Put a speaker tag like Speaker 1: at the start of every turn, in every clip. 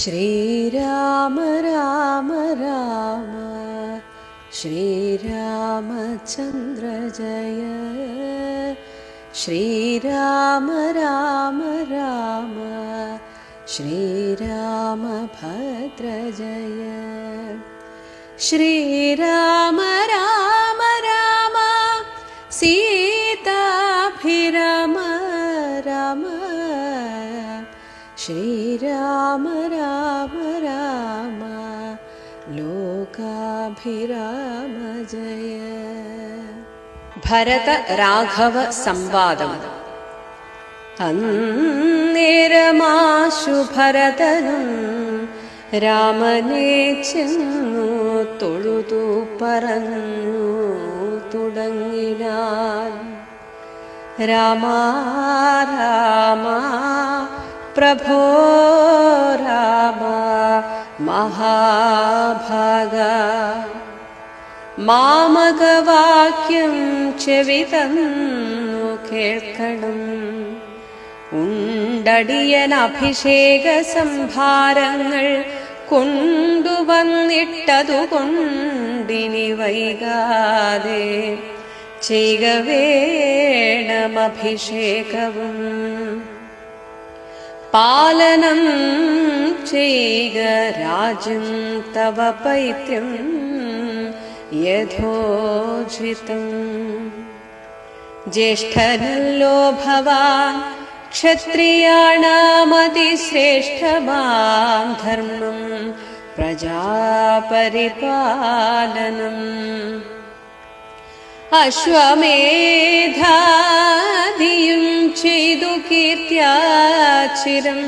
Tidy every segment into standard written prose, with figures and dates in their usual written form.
Speaker 1: ശ്രീരാമ രാമ രാമ ശ്രീരാമചന്ദ്ര ജയ. ശ്രീരാമ രാമ രാമ ശ്രീരാമഭദ്ര ജയ. ശ്രീരാമ രാമ രാമ സീതാഭിരാമ രാമ. ശ്രീരാമ രാമ രാമ ലോകാഭിരാമ ജയ. ഭരത രാഘവ സംവാദം. അന്നേരമാശു ഭരതനും രാമനെ ചെന്നു തൊഴുതു പറഞ്ഞു തുടങ്ങിനാൻ. രാമ രാമ പ്രഭോ രാമ മഹാഭാഗ. മാമകവാക്യം ചെവിതന്നു കേൾക്കണം. ഉണ്ടടിയൻ അഭിഷേക സംഭാരങ്ങൾ കൊണ്ടുവന്നിട്ടതുകൊണ്ടിനി വൈകാതെ ചെയ്യുക വേണമഭിഷേകവും. പാലനം ചെയ്യുക രാജ്യം തവ പൈത്യം യഥോചിതം. ജ്യേഷ്ഠനല്ലോ ഭവാൻ ക്ഷത്രിയാണാമതിശ്രേഷ്ഠമാം ധർമ്മം പ്രജാപരിപാലനം. അശ്വമേധാദിയും ചെയ്തു കീർത്തിയാചിരം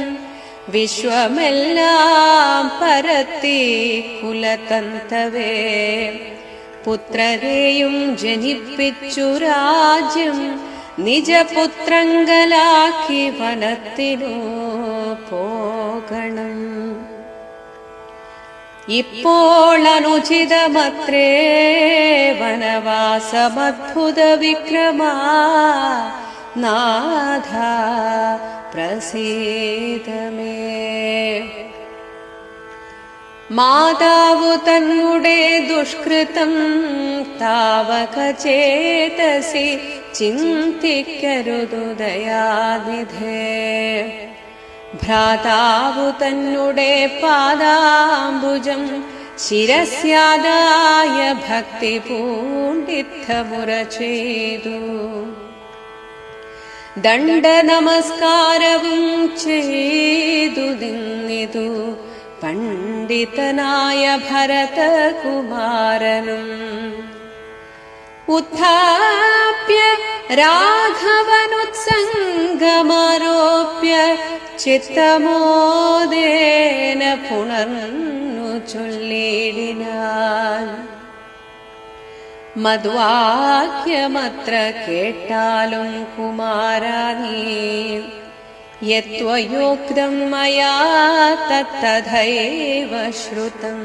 Speaker 1: വിശ്വമെല്ലാം പരത്തി കുലതന്തവേ. പുത്രരെയും ജനിപ്പിച്ചു രാജ്യം നിജപുത്രങ്കലാക്കി വനത്തിനു പോകണം. ഇപ്പോൾ അനുചിതമത്രേ വനവാസമദ്ഭുത വിക്രമാ. നാഥ പ്രസീദമേ. മാതാവു തന്നുടെ ദുഷ്കൃതം താവക ചേതസി ചിന്തിക്കരുതു ദയാനിധേ. ഭ്രാതാവു തന്നുടെ പാദാംബുജം ശിരസ്യാദായ ഭക്തി പൂണ്ടിത്തമുറ ചെയ്തു. ദണ്ഡ നമസ്കാരവും ചെയ്തു നിന്നിതു പണ്ഡിതനായ ഭരതകുമാരനും. ഉത്ഥാപ്യ രാഘവനുത്സംഗമാരോപ്യ ചിത്തമോദേന പുണർന്നു ചൊല്ലിടിനാൻ. മദ്വാക്യമത്ര കേട്ടാലും കുമാരാ നീ യത്വയോക്തം മയാ തത്തഥൈവ ശ്രുതം.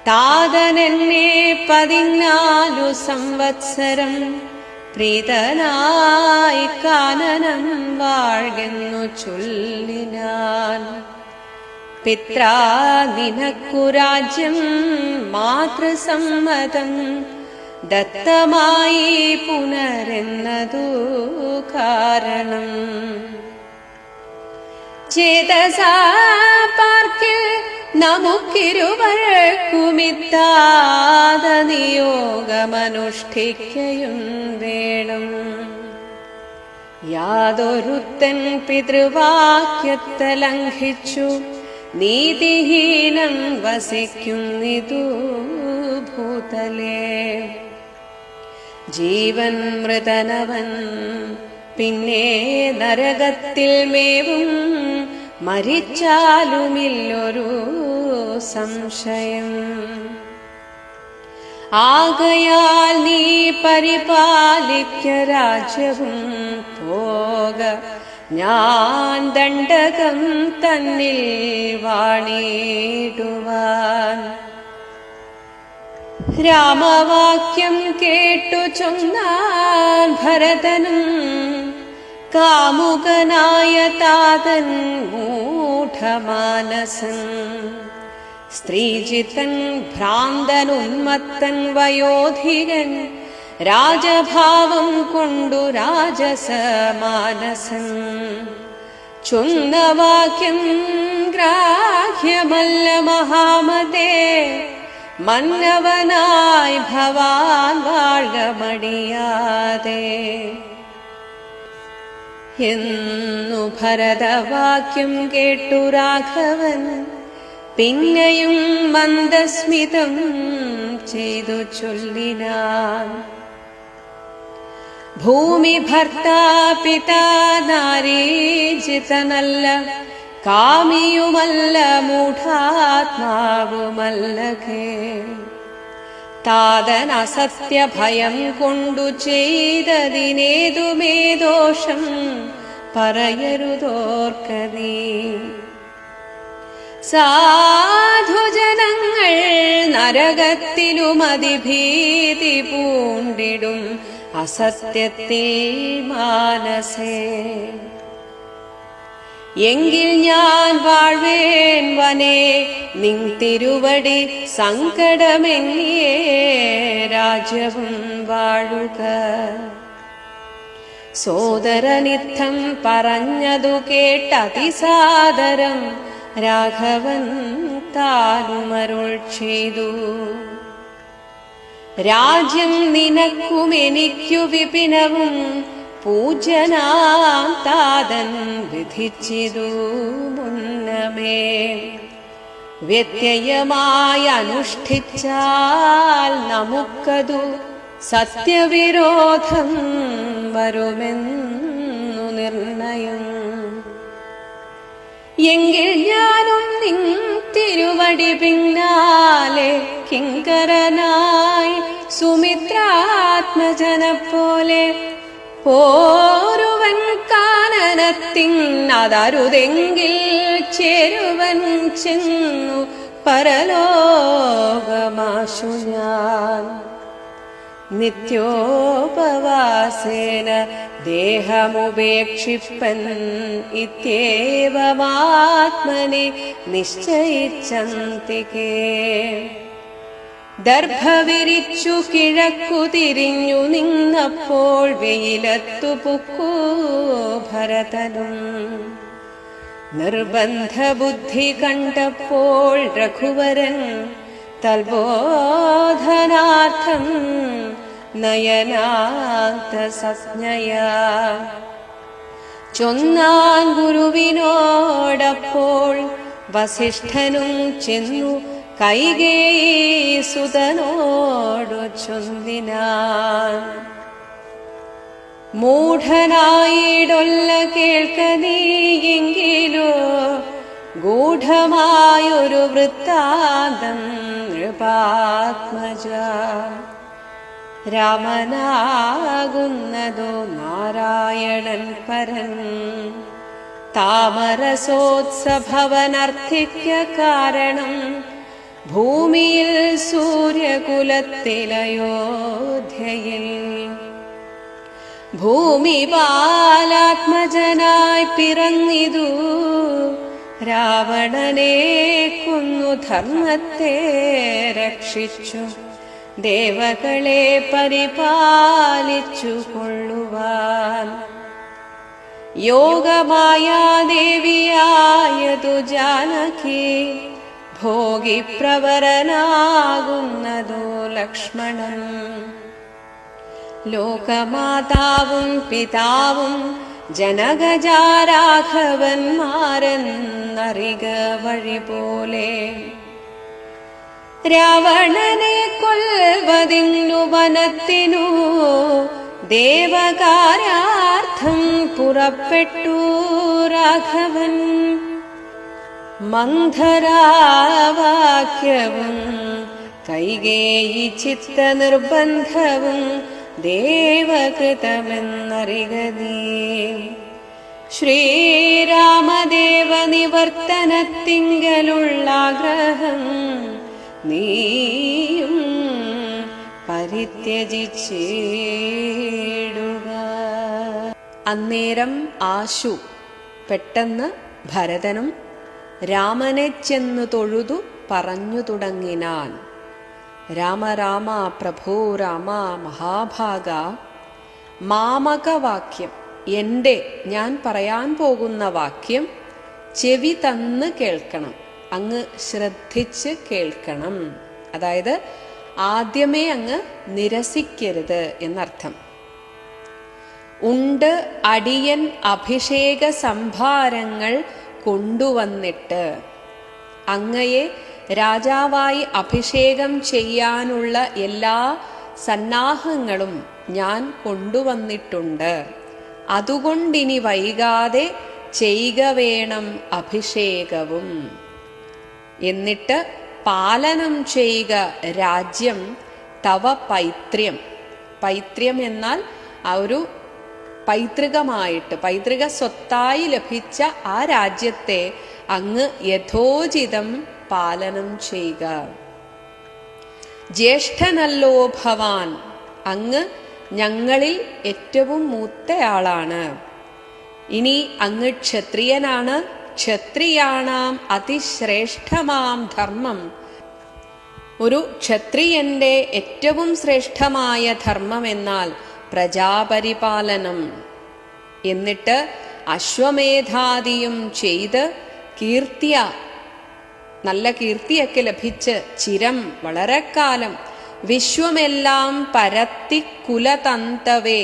Speaker 1: താതനെന്നെ 14 സംവത്സരം പ്രീതനായി കാനനം വാഴ്ന്നു ചൊല്ലിനാൻ. പിത്രാ നിനക്കു രാജ്യം മാതൃസമ്മതം ദത്തമായി പുനരെന്നതു കാരണം. ചേതസാ പാർക്കിൽ നമുക്കിരുവർക്കുമിത്താത നിയോഗമനുഷ്ഠിക്കയും വേണം. യാതൊരുത്തൻ പിതൃവാക്യത്തെ ലംഘിച്ചു നീതിഹീനം വസിക്കുന്നിതു ഭൂതലേ. ജീവൻ മൃതനവൻ പിന്നെ നരകത്തിൽ മേവും മരിച്ചാലുമില്ലൊരു സംശയം. ആകയാൽ നീ പരിപാലിക്ക രാജ്യവും പോക. ഞാൻ ദണ്ഡകം തന്നിൽ വാണിടുവാൻ. രാമവാക്യം കേട്ടു ചൊന്നാൻ ഭരതനും കാമുകനായ താതൻ മൂഢമാനസൻ, സ്ത്രീജിതൻ ഭ്രാന്തൻ ഉന്മത്തൻ വയോധികൻ, രാജഭാവം കൊണ്ടു രാജസമാനസൻ. ചൊന്നവാക്യം ഗ്രാഹ്യമല്ല മഹാമതേ, മന്നവനായി ഭവാൻ വാഴ്ക മടിയാതെ. എന്നു ഭരതവാക്യം കേട്ടു രാഘവൻ, പിന്നെയും മന്ദസ്മിതം ചെയ്തു ചൊല്ലിനാൻ. ഭൂമി ഭർത്താ പിതാ നാരീജിതനല്ല, കാമിയുമല്ല മൂഢാത്മാവുമല്ലകേ. താതൻ അസത്യഭയം കൊണ്ടു ചെയ്തതിനേതുമേ ദോഷം പറയരുതോർക്കനീ. സാധുജനങ്ങൾ നരകത്തിലും അതിഭീതി പൂണ്ടിടും അസത്യത്തിൽ മാനസേ. എങ്കിൽ ഞാൻ വാഴ്വേൻ വനേ നിൻ തിരുവടി സങ്കടമെന്നിയേ രാജ്യവും വാഴുക. സോദരനിത്തം പറഞ്ഞതു കേട്ടതിസാദരം രാഘവൻ താനുമരുൾ ചെയ്തു. രാജ്യം നിനക്കും എനിക്കു വിപിനവും പൂജനാം താതൻ വിധിച്ചിതു മുന്നമേ. വ്യത്യയമായി അനുഷ്ഠിച്ചാൽ നമുക്കതു സത്യവിരോധം വരുമെന്നു നിർണയം. എങ്കിൽ ഞാനും നിൻ തിരുവടി പിന്നാലെ കിങ്കരനായി സുമിത്രാത്മജനെപ്പോലെ പോരുവൻ കാനനത്തിനതരുതെങ്കിൽ ചേരുവൻ ചെന്നു പരലോകമാശു ഞാൻ. നിത്യോപവാസേന ദേഹമുപേക്ഷിപ്പൻ ഇത്യേവമാത്മനെ നിശ്ചയിച്ചന്തികേ. ദർഭ വിരിച്ചു കിഴക്കു തിരിഞ്ഞു നിന്നപ്പോൾ വെയിലത്തു പുക്കൂ ഭരതനും. നിർബന്ധ ബുദ്ധി കണ്ടപ്പോൾ രഘുവരൻ തൽബോധനാർത്ഥം നയനാന്ത സംജ്ഞയാ ചൊന്നാൻ ഗുരുവിനോടപ്പോൾ. വസിഷ്ഠനും ചെന്നു കൈകേയിസുതനോടു ചൊല്ലിനാൻ. മൂഢനായിടൊല്ല കേൾക്ക നീയെങ്കിലോ ഗൂഢമായൊരു വൃത്താന്തം നൃപാത്മജ. രാമനാകുന്നതോ നാരായണൻ പരൻ, താമരസോത്സഭവനർത്ഥിക്ക കാരണം ഭൂമിയിൽ സൂര്യകുലത്തിലയോധ്യയിൽ. ഭൂമിപാലാത്മജനായി പിറന്നിതു രാവണനെ കൊന്നു ധർമ്മത്തെ രക്ഷിച്ചു ദേവകളെ പരിപാലിച്ചു കൊള്ളുവാൻ. യോഗമായാദേവിയായതു ജാനകി, ഭോഗിപ്രവരനാകുന്നതോ ലക്ഷ്മണൻ. ലോകമാതാവും പിതാവും ജനകജാരാഘവന്മാരെന്നറിക വഴി പോലെ. രാവണനെ കൊൽവതിന്നു വനത്തിനു ദേവകാര്യാർത്ഥം പുറപ്പെട്ടു രാഘവൻ. മന്ധരാവാക്യവും കൈകേയി ചിത്ത നിർബന്ധവും ദേവകൃതമെന്നറികനീ. ശ്രീരാമദേവ നിവർത്തനത്തിങ്കലുള്ളാഗ്രഹം നീയും പരിത്യജിച്ചിടുക. അന്നേരം ആശു പെട്ടെന്ന് ഭരതനും രാമനെ ചെന്നു തൊഴുതു പറഞ്ഞു തുടങ്ങിനാൻ. രാമ രാമ പ്രഭോ രാമ മഹാഭാഗ, മാമകവാക്യം, ഞാൻ പറയാൻ പോകുന്ന വാക്യം ചെവി തന്ന് കേൾക്കണം, അങ്ങ് ശ്രദ്ധിച്ച് കേൾക്കണം. അതായത് ആദ്യമേ അങ്ങ് നിരസിക്കരുത് എന്നർത്ഥം. ഉണ്ട് അടിയൻ അഭിഷേക സംഭാരങ്ങൾ കൊണ്ടുവന്നിട്ട്, അങ്ങയെ രാജാവായി അഭിഷേകം ചെയ്യാനുള്ള എല്ലാ സന്നാഹങ്ങളും ഞാൻ കൊണ്ടുവന്നിട്ടുണ്ട്. അതുകൊണ്ടിനി വൈകാതെ ചെയ്യുക വേണം അഭിഷേകവും. എന്നിട്ട് പാലനം ചെയ്യുക രാജ്യം തവ പൈത്ര്യം. പൈത്ര്യം എന്നാൽ ആ ഒരു പൈതൃക സ്വത്തായി ലഭിച്ച ആ രാജ്യത്തെ അങ്ങ് യഥോചിതം പാലനം ചെയ്യുക. ജ്യേഷ്ഠനല്ലോ ഭവാൻ, അങ്ങ് ഞങ്ങളിൽ ഏറ്റവും മൂത്തയാളാണ്. ഇനി അങ്ങ് ക്ഷത്രിയനാണ്. ക്ഷത്രിയാണാം അതിശ്രേഷ്ഠമാം ധർമ്മം, ഒരു ക്ഷത്രിയന്റെ ഏറ്റവും ശ്രേഷ്ഠമായ ധർമ്മം എന്നാൽ പ്രജാപരിപാലനം. എന്നിട്ട് അശ്വമേധാദിയും ചെയ്ത് കീർത്തിയ, നല്ല കീർത്തിയൊക്കെ ലഭിച്ച് ചിരം വളരെ കാലം വിശ്വമെല്ലാം പരത്തി കുലതന്തവേ.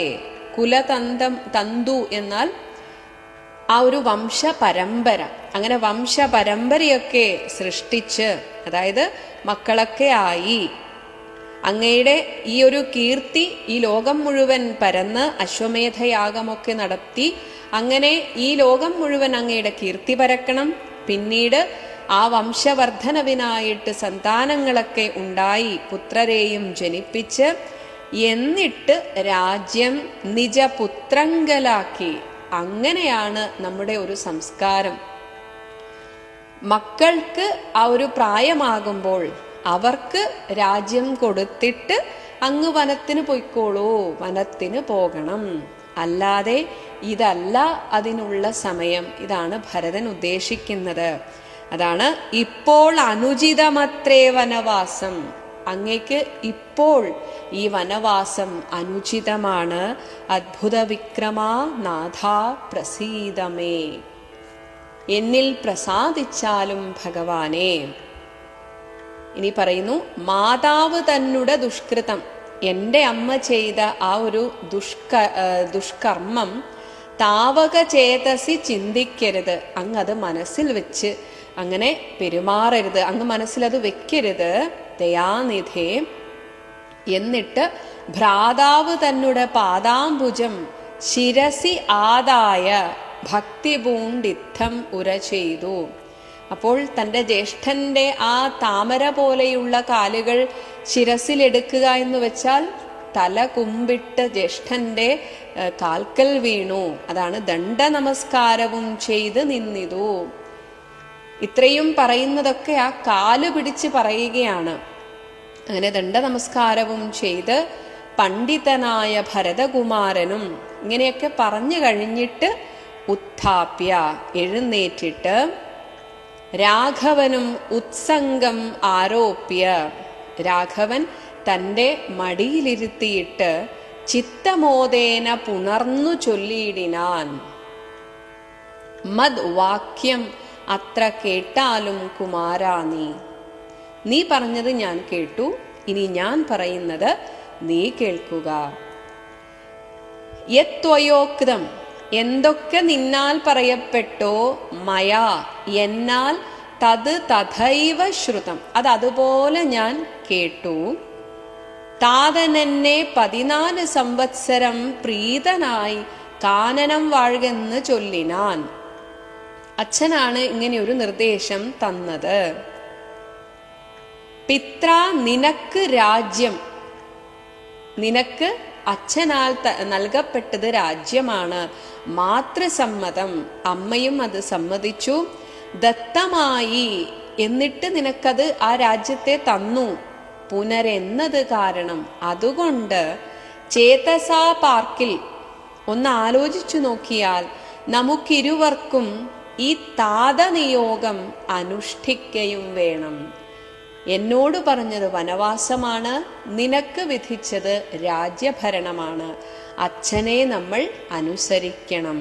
Speaker 1: തന്തു എന്നാൽ ആ ഒരു വംശപരമ്പര, അങ്ങനെ വംശപരമ്പരയൊക്കെ സൃഷ്ടിച്ച്, അതായത് മക്കളൊക്കെ ആയി, അങ്ങയുടെ ഈ ഒരു കീർത്തി ഈ ലോകം മുഴുവൻ പരന്ന് അശ്വമേധയാഗമൊക്കെ നടത്തി, അങ്ങനെ ഈ ലോകം മുഴുവൻ അങ്ങയുടെ കീർത്തി പരക്കണം. പിന്നീട് ആ വംശവർദ്ധനവിനായിട്ട് സന്താനങ്ങളൊക്കെ ഉണ്ടായി പുത്രരെയും ജനിപ്പിച്ച്, എന്നിട്ട് രാജ്യം നിജപുത്രങ്കലാക്കി. അങ്ങനെയാണ് നമ്മുടെ ഒരു സംസ്കാരം. മക്കൾക്ക് ആ ഒരു പ്രായമാകുമ്പോൾ അവർക്ക് രാജ്യം കൊടുത്തിട്ട് അങ്ങ് വനത്തിന് പോയിക്കോളൂ, വനത്തിന് പോകണം. അല്ലാതെ ഇതല്ല അതിനുള്ള സമയം. ഇതാണ് ഭരതൻ ഉദ്ദേശിക്കുന്നത്. അതാണ് ഇപ്പോൾ അനുചിതമത്രേ വനവാസം. അങ്ങേക്ക് ഇപ്പോൾ ഈ വനവാസം അനുചിതമാണ്. അദ്ഭുത വിക്രമാ നാഥാ പ്രസീദമേ, എന്നിൽ പ്രസാദിച്ചാലും ഭഗവാനെ. ഇനി പറയുന്നു, മാതാവ് തന്നുടെ ദുഷ്കൃതം, എൻ്റെ അമ്മ ചെയ്ത ആ ഒരു ദുഷ്കർമ്മം താവക ചേതസി ചിന്തിക്കരുത്. അങ്ങ് അത് മനസ്സിൽ വെച്ച് അങ്ങനെ പെരുമാറരുത്, അങ്ങ് മനസ്സിലത് വെക്കരുത് ദയാനിധേ. എന്നിട്ട് ഭ്രാതാവ് തന്നുടെ പാദാംബുജം ശിരസി ആദായ ഭക്തി പൂണ്ടിത്തം ഉര ചെയ്തു. അപ്പോൾ തൻ്റെ ജ്യേഷ്ഠന്റെ ആ താമര പോലെയുള്ള കാലുകൾ ശിരസിലെടുക്കുക എന്ന് വെച്ചാൽ തല കുമ്പിട്ട് ജ്യേഷ്ഠന്റെ കാൽക്കൽ വീണു. അതാണ് ദണ്ഡ നമസ്കാരവും ചെയ്ത് നിന്നിതു. ഇത്രയും പറയുന്നതൊക്കെ ആ കാല് പിടിച്ച് പറയുകയാണ്. അങ്ങനെ ദണ്ഡ നമസ്കാരവും ചെയ്ത് പണ്ഡിതനായ ഭരതകുമാരനും ഇങ്ങനെയൊക്കെ പറഞ്ഞു കഴിഞ്ഞിട്ട് ഉത്ഥാപ്യ എഴുന്നേറ്റിട്ട് രാഘവനും ഉത്സംഗം ആരോപ്യ, രാഘവൻ തൻ്റെ മടിയിലിരുത്തിയിട്ട് ചിത്തമോദേന പുണർന്നു ചൊല്ലിയിടിനാൻ. മദ് വാക്യം അത്ര കേട്ടാലും കുമാരാ, നീ പറഞ്ഞത് ഞാൻ കേട്ടു, ഇനി ഞാൻ പറയുന്നത് നീ കേൾക്കുക. യത്വയോക്തം, എന്തൊക്കെ നിന്നാൽ പറയപ്പെട്ടോ, മയാ എന്നാൽ തത് തഥൈവ ശ്രുതം, അത് അതുപോലെ ഞാൻ കേട്ടു. താതനെന്നെ 14 സംവത്സരം പ്രീതനായി കാനനം വാഴുകെന്ന് ചൊല്ലിനാൻ. അച്ഛനാണ് ഇങ്ങനെ ഒരു നിർദ്ദേശം തന്നത്. പിത്ര നിനക്ക് രാജ്യം, നിനക്ക് അച്ഛനാൽ നൽകപ്പെട്ടത് രാജ്യമാണ്. മാതൃസമ്മതം, അമ്മയും അത് സമ്മതിച്ചു. ദത്തമായി, എന്നിട്ട് നിനക്കത് ആ രാജ്യത്തെ തന്നു. പുനരെന്നത് കാരണം, അതുകൊണ്ട് ചേതസാ പാർക്കിൽ ഒന്ന് ആലോചിച്ചു നോക്കിയാൽ നമുക്കിരുവർക്കും ഈ താതനിയോഗം അനുഷ്ഠിക്കുകയും വേണം. എന്നോട് പറഞ്ഞത് വനവാസമാണ്, നിനക്ക് വിധിച്ചത് രാജ്യഭരണമാണ്. അച്ഛനെ നമ്മൾ അനുസരിക്കണം.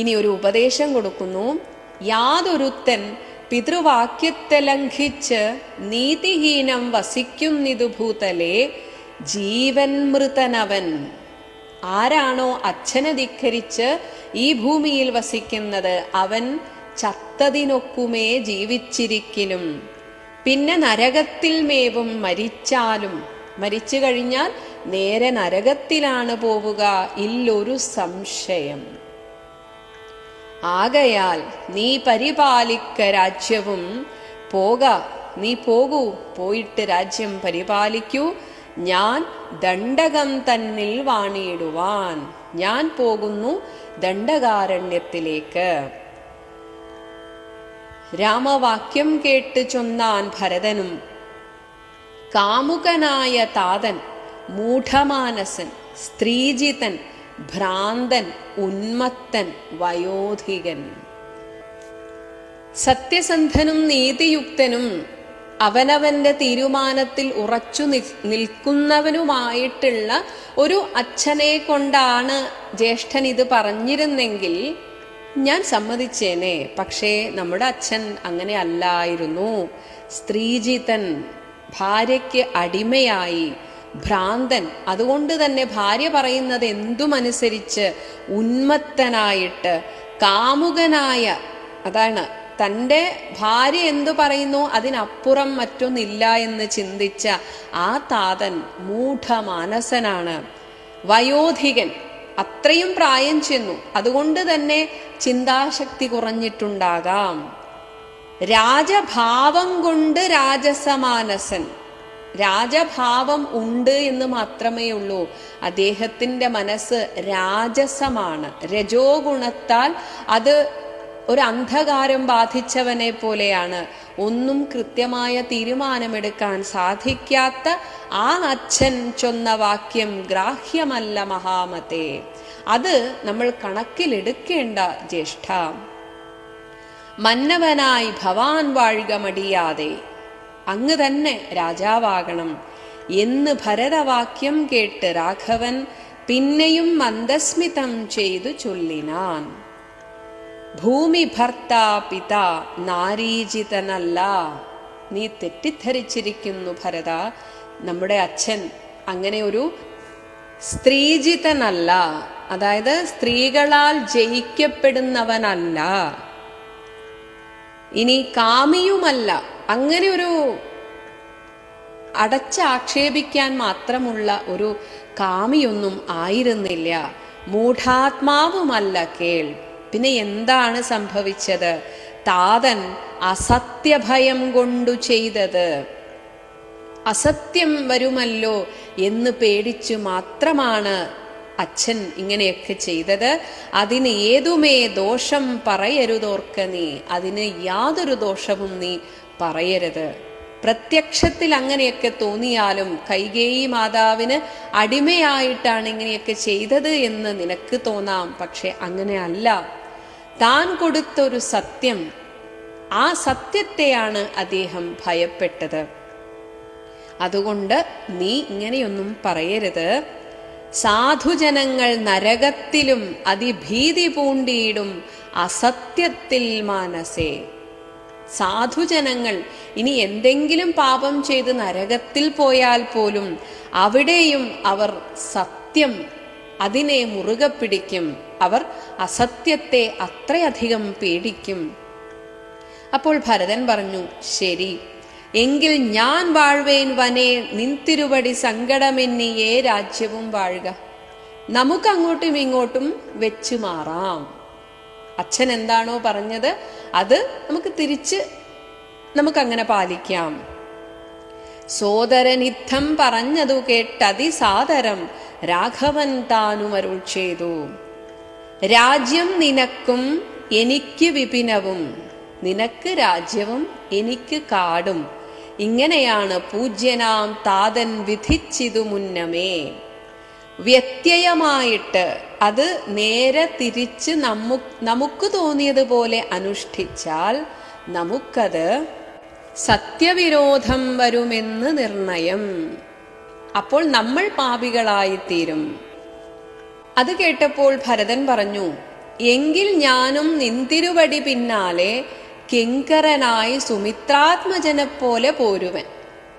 Speaker 1: ഇനി ഒരു ഉപദേശം കൊടുക്കുന്നു. യാതൊരുത്തൻ പിതൃവാക്യത്തെ ലംഘിച്ച് നീതിഹീനം വസിക്കുന്നിതു ഭൂതലേ ജീവൻ മൃതനവൻ. ആരാണോ അച്ഛനെ ധിക്കരിച്ച് ഈ ഭൂമിയിൽ വസിക്കുന്നത്, അവൻ ചത്തതിനൊക്കുമേ ജീവിച്ചിരിക്കലും. പിന്നെ നരകത്തിൽ മേവും മരിച്ചാലും, മരിച്ചു കഴിഞ്ഞാൽ നേരെ നരകത്തിലാണ് പോവുക, ഇല്ലൊരു സംശയം. ആകയാൽ നീ പരിപാലിക്ക രാജ്യവും, നീ പോകൂ, പോയിട്ട് രാജ്യം പരിപാലിക്കൂ. ഞാൻ ദണ്ഡകം തന്നിൽ വാണിയിടുവാൻ, ഞാൻ പോകുന്നു ദണ്ഡകാരണ്യത്തിലേക്ക്. രാമവാക്യം കേട്ട് ചൊന്നാൻ ഭരതനും. കാമുകനായ താതൻ, മൂഢമാനസൻ, സ്ത്രീജിതൻ, ഭ്രാന്തൻ, ഉന്മത്തൻ, വയോധികൻ. സത്യസന്ധനും നീതിയുക്തനും അവനവന്റെ തീരുമാനത്തിൽ ഉറച്ചു നിൽക്കുന്നവനുമായിട്ടുള്ള ഒരു അച്ഛനെ കൊണ്ടാണ് ജ്യേഷ്ഠൻ ഇത് പറഞ്ഞിരുന്നെങ്കിൽ ഞാൻ സമ്മതിച്ചേനെ. പക്ഷേ നമ്മുടെ അച്ഛൻ അങ്ങനെ അല്ലായിരുന്നു. സ്ത്രീജിതൻ, ഭാര്യയ്ക്ക് അടിമയായി, ഭ്രാന്തൻ, അതുകൊണ്ട് തന്നെ ഭാര്യ പറയുന്നത് എന്തുമനുസരിച്ച്, ഉന്മത്തനായിട്ട്, കാമുകനായ, അതാണ് തൻ്റെ ഭാര്യ എന്തു പറയുന്നു അതിനപ്പുറം മറ്റൊന്നില്ല എന്ന് ചിന്തിച്ച ആ താതൻ മൂഢമാനസനാണ്. വയോധികൻ, അത്രയും പ്രായം ചെന്നു, അതുകൊണ്ട് തന്നെ ചിന്താശക്തി കുറഞ്ഞിട്ടുണ്ടാകാം. രാജഭാവം കൊണ്ട് രാജസമാനസൻ, രാജഭാവം ഉണ്ട് എന്ന് മാത്രമേ ഉള്ളൂ. അദ്ദേഹത്തിൻ്റെ മനസ്സ് രാജസമാണ്. രജോ ഗുണത്താൽ അത് ഒരു അന്ധകാരം ബാധിച്ചവനെ പോലെയാണ്. ഒന്നും കൃത്യമായ തീരുമാനമെടുക്കാൻ സാധിക്കാത്ത ആ അച്ഛൻ ചൊന്ന വാക്യം ഗ്രാഹ്യമല്ല മഹാമതേ. അത് നമ്മൾ കണക്കിലെടുക്കേണ്ട ജ്യേഷ്ഠ. മന്നവനായി ഭവാൻ വാഴുക മടിയാതെ, അങ്ങ് തന്നെ രാജാവാകണം എന്ന് ഭരതവാക്യം കേട്ട് രാഘവൻ പിന്നെയും മന്ദസ്മിതം ചെയ്തു ചൊല്ലിനാൻ. ഭൂമി ഭർത്താ പിതാ നാരീജിതനല്ല. നീ തെറ്റിദ്ധരിച്ചിരിക്കുന്നു ഭരത, നമ്മുടെ അച്ഛൻ അങ്ങനെ ഒരു സ്ത്രീജിതനല്ല, അതായത് സ്ത്രീകളാൽ ജയിക്കപ്പെടുന്നവനല്ല. ഇനി കാമിയുമല്ല, അങ്ങനെ ഒരു അടച്ചാക്ഷേപിക്കാൻ മാത്രമുള്ള ഒരു കാമിയൊന്നും ആയിരുന്നില്ല. മൂഢാത്മാവുമല്ല കേൾ. പിന്നെ എന്താണ് സംഭവിച്ചത്? താതൻ അസത്യഭയം കൊണ്ടു ചെയ്തത്. അസത്യം വരുമല്ലോ എന്ന് പേടിച്ചു മാത്രമാണ് അച്ഛൻ ഇങ്ങനെയൊക്കെ ചെയ്തത്. അതിന് ഏതുമേ ദോഷം പറയരുതോർക്ക നീ, അതിന് യാതൊരു ദോഷവും നീ പറയരുത്. പ്രത്യക്ഷത്തിൽ അങ്ങനെയൊക്കെ തോന്നിയാലും കൈകേയി മാതാവിന് അടിമയായിട്ടാണ് ഇങ്ങനെയൊക്കെ ചെയ്തത് എന്ന് നിനക്ക് തോന്നാം. പക്ഷെ അങ്ങനെയല്ല. താൻ കൊടുത്തൊരു സത്യം, ആ സത്യത്തെയാണ് അദ്ദേഹം ഭയപ്പെട്ടത്. അതുകൊണ്ട് നീ ഇങ്ങനെയൊന്നും പറയരുത്. സാധുജനങ്ങൾ നരകത്തിലും അതിഭീതി പൂണ്ടിയിടും അസത്യത്തിൽ മാനസേ. സാധുജനങ്ങൾ ഇനി എന്തെങ്കിലും പാപം ചെയ്ത് നരകത്തിൽ പോയാൽ പോലും അവിടെയും അവർ സത്യം, അതിനെ മുറുകെ പിടിക്കും. അവർ അസത്യത്തെ അത്രയധികം പേടിക്കും. അപ്പോൾ ഭരതൻ പറഞ്ഞു, ശരി, എങ്കിൽ ഞാൻ വാഴ്വേൻ വനേ നിൻതിരുവടി സങ്കടമെന്നിയേ രാജ്യവും വാഴുക. നമുക്ക് അങ്ങോട്ടും ഇങ്ങോട്ടും വെച്ചു മാറാം. അച്ഛൻ എന്താണോ പറഞ്ഞത് അത് നമുക്ക് തിരിച്ച് നമുക്കങ്ങനെ പാലിക്കാം. സോദരനിദ്ധം പറഞ്ഞതു കേട്ടതിസാദരം രാഘവൻ താനും അരുൾ ചെയ്തു. രാജ്യം നിനക്കും എനിക്ക് വിപിനവും, നിനക്ക് രാജ്യവും എനിക്ക് കാടും, ഇങ്ങനെയാണ് പൂജ്യനാം താതൻ വിധിച്ചിതു മുന്നമേ. വ്യത്യയമായിട്ട് അത് നേരെ തിരിച്ച് നമുക്ക് തോന്നിയതുപോലെ അനുഷ്ഠിച്ചാൽ നമുക്കത് സത്യവിരോധം വരുമെന്ന് നിർണയം. അപ്പോൾ നമ്മൾ പാപികളായിത്തീരും. അത് കേട്ടപ്പോൾ ഭരതൻ പറഞ്ഞു, എങ്കിൽ ഞാനും നിന്തിരുവടി പിന്നാലെ കിങ്കരനായി സുമിത്രാത്മജനെപ്പോലെ പോരുവൻ.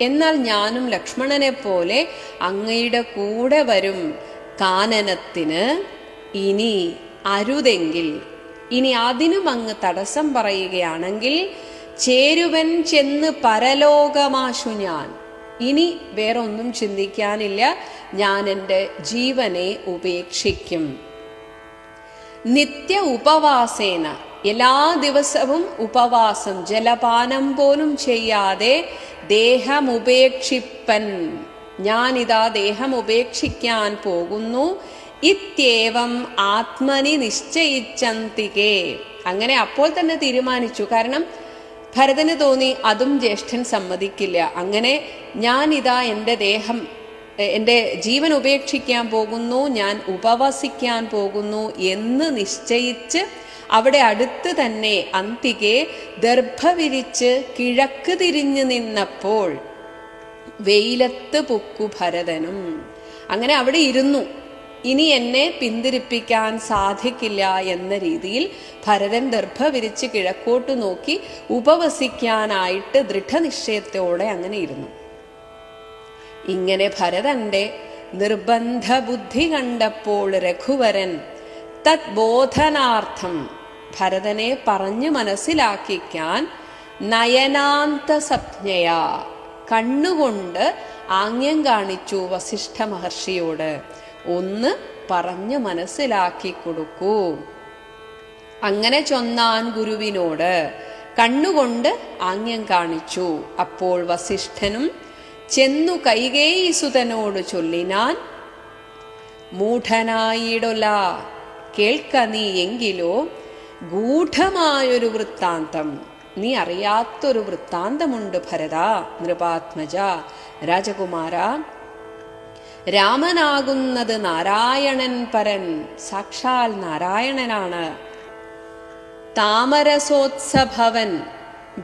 Speaker 1: എന്നാൽ ഞാനും ലക്ഷ്മണനെ പോലെ അങ്ങയുടെ കൂടെ വരും. കാനനത്തിന് ഇനി അരുതെങ്കിൽ, ഇനി അതിനും അങ്ങ് തടസ്സം പറയുകയാണെങ്കിൽ ചേരുവൻ ചെന്ന് പരലോകമാശു ഞാൻ. ഇനി വേറൊന്നും ചിന്തിക്കാനില്ല, ഞാൻ എൻ്റെ ജീവനെ ഉപേക്ഷിക്കും. നിത്യ ഉപവാസേന, എല്ലാ ദിവസവും ഉപവാസം, ജലപാനം പോലും ചെയ്യാതെ ദേഹമുപേക്ഷിപ്പൻ. ഞാനിതാ ദേഹം ഉപേക്ഷിക്കാൻ പോകുന്നു. ഇത്യേവം ആത്മനി നിശ്ചയിച്ചന്തികേ. അങ്ങനെ അപ്പോൾ തന്നെ തീരുമാനിച്ചു. കാരണം ഭരതന് തോന്നി അതും ജ്യേഷ്ഠൻ സമ്മതിക്കില്ല. അങ്ങനെ ഞാനിതാ എൻ്റെ ജീവൻ ഉപേക്ഷിക്കാൻ പോകുന്നു, ഞാൻ ഉപവസിക്കാൻ പോകുന്നു എന്ന് നിശ്ചയിച്ച് അവിടെ അടുത്ത് തന്നെ അന്തികെ ദർഭ വിരിച്ച് കിഴക്ക് തിരിഞ്ഞു നിന്നപ്പോൾ വെയിലത്ത് പൊക്കു ഭരതനും. അങ്ങനെ അവിടെ ഇരുന്നു. ഇനി എന്നെ പിന്തിരിപ്പിക്കാൻ സാധിക്കില്ല എന്ന രീതിയിൽ ഭരതൻ ദർഭ വിരിച്ച് കിഴക്കോട്ട് നോക്കി ഉപവസിക്കാനായിട്ട് ദൃഢനിശ്ചയത്തോടെ അങ്ങനെ ഇരുന്നു. ഇങ്ങനെ ഭരതന്റെ നിർബന്ധ ബുദ്ധി കണ്ടപ്പോൾ രഘുവരൻ തദ്ബോധനാർത്ഥം, ഭരതനെ പറഞ്ഞു മനസ്സിലാക്കിക്കാൻ നയനാന്ത സംജ്ഞയാ, കണ്ണുകൊണ്ട് ആംഗ്യം കാണിച്ചു വസിഷ്ഠ മഹർഷിയോട്, ഒന്ന് പറഞ്ഞു മനസ്സിലാക്കി കൊടുക്കൂ. അങ്ങനെ ചൊന്നാൻ ഗുരുവിനോട് കണ്ണുകൊണ്ട് ആംഗ്യം കാണിച്ചു. അപ്പോൾ വസിഷ്ഠനും ചെന്നു കൈകേയിസുതനോട് ചൊല്ലിനാൻ, മൂഢനായിടൊല, കേൾക്ക നീ എങ്കിലോ ഗൂഢമായൊരു വൃത്താന്തം, നീ അറിയാത്തൊരു വൃത്താന്തമുണ്ട് ഭരത, നൃപാത്മജ, രാജകുമാര. രാമനാകുന്നത് നാരായണൻ പരൻ, സാക്ഷാൽ നാരായണനാണ്. താമരസോത്സഭവൻ,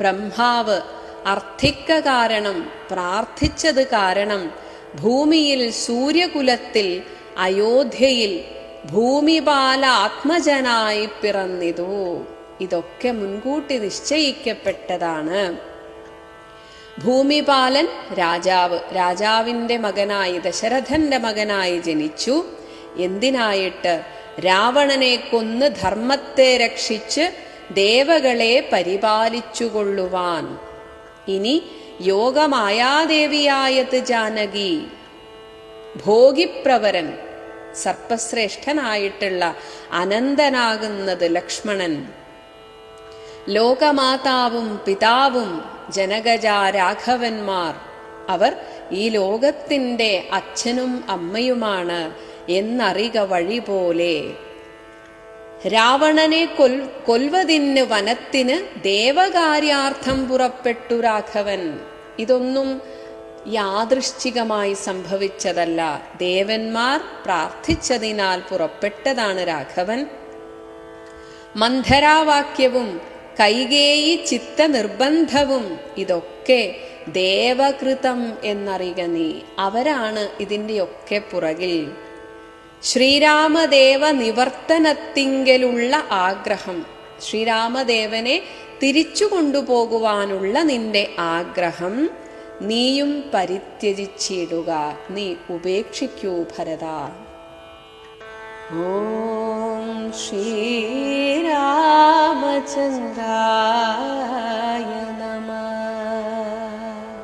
Speaker 1: ബ്രഹ്മാവ് അർത്ഥിക്ക കാരണം, പ്രാർത്ഥിച്ചത് കാരണം ഭൂമിയിൽ സൂര്യകുലത്തിൽ അയോധ്യയിൽ ഭൂമിപാല ആത്മജനായി പിറന്നിതു. ഇതൊക്കെ മുൻകൂട്ടി നിശ്ചയിക്കപ്പെട്ടതാണ്. ഭൂമിപാലൻ രാജാവ്, രാജാവിൻ്റെ മകനായി, ദശരഥന്റെ മകനായി ജനിച്ചു. എന്തിനായിട്ട്? രാവണനെ കൊന്ന് ധർമ്മത്തെ രക്ഷിച്ച് ദേവകളെ പരിപാലിച്ചുകൊള്ളുവാൻ. ഇനി യോഗമായാദേവിയായത് ജാനകി, ഭോഗിപ്രവരൻ, സർപ്പശ്രേഷ്ഠനായിട്ടുള്ള അനന്തനാകുന്നത് ലക്ഷ്മണൻ, ലോകമാതാവും പിതാവും ജനകജ രാഘവന്മാർ, അവർ ഈ ലോകത്തിൻ്റെ അച്ഛനും അമ്മയുമാണ് എന്നറിക വഴി പോലെ. രാവണനെ കൊൽവതിന് വനത്തിന് ദേവകാര്യാർത്ഥം പുറപ്പെട്ടു രാഘവൻ. ഇതൊന്നും യാദൃശ്ചികമായി സംഭവിച്ചതല്ല, ദേവന്മാർ പ്രാർത്ഥിച്ചതിനാൽ പുറപ്പെട്ടതാണ് രാഘവൻ. മന്ധരാവാക്യവും കൈകേയി ചിത്ത നിർബന്ധവും ഇതൊക്കെ ദേവകൃതം എന്നറിയുക നീ. അവരാണ് ഇതിൻ്റെയൊക്കെ പുറകിൽ. ശ്രീരാമദേവ നിവർത്തനത്തിങ്കലുള്ള ആഗ്രഹം, ശ്രീരാമദേവനെ തിരിച്ചു കൊണ്ടുപോകുവാനുള്ള നിന്റെ ആഗ്രഹം നീയും പരിത്യജിച്ചിടുക, നീ ഉപേക്ഷിക്കൂ ഭരത. ഓം ശ്രീരാമചന്ദ്രായ